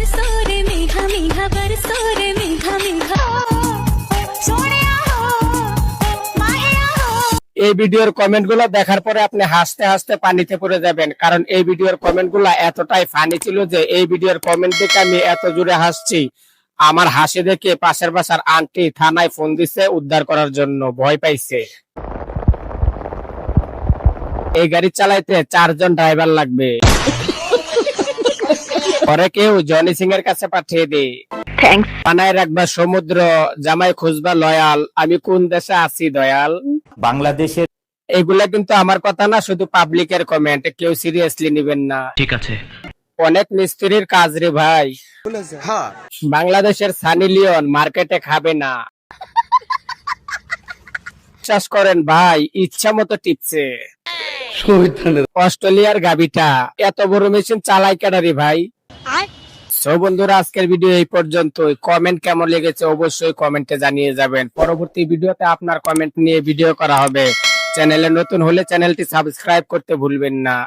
এই ভিডিওর কমেন্ট গুলো দেখার পরে আপনি হাসতে হাসতে পানিতে পড়ে যাবেন, কারণ এই ভিডিওর কমেন্ট গুলো এতটাই ফানি ছিল যে এই ভিডিওর কমেন্ট দেখে আমি এত জোরে হাসছি। আমার হাসি দেখে পাশের বাসার আন্টি থানায় ফোন দিছে উদ্ধার করার জন্য, ভয় পাইছে। এই গাড়ি চালাইতে 4 জন ড্রাইভার লাগবে। পরে কেউ জনি সিং এর কাছে পাঠিয়ে দে। বানায় রাখবা সমুদ্র, জামাই খুঁজবা লয়াল, আমি কোন দেশে আছি দয়াল। বাংলাদেশের এগুলা কিন্তু আমার কথা না, শুধু পাবলিকের কমেন্ট, কেউ সিরিয়াসলি নেবেন না। ঠিক আছে। অনেক মিস্ত্রির কাজ রে ভাই। বাংলাদেশের সানি লিওন মার্কেটে খাবে না, বিশ্বাস করেন ভাই, ইচ্ছা মতো টিপছে। অস্ট্রেলিয়ার গাবিটা এত বড় মেশিন চালাই কেডারি ভাই। সো বন্ধুরা, আজকের ভিডিও এই পর্যন্ত। কমেন্ট কেমন লেগেছে অবশ্যই কমেন্টে জানিয়ে যাবেন। পরবর্তী ভিডিওতে আপনার কমেন্ট নিয়ে ভিডিও করা হবে। চ্যানেলে নতুন হলে চ্যানেলটি সাবস্ক্রাইব করতে ভুলবেন না।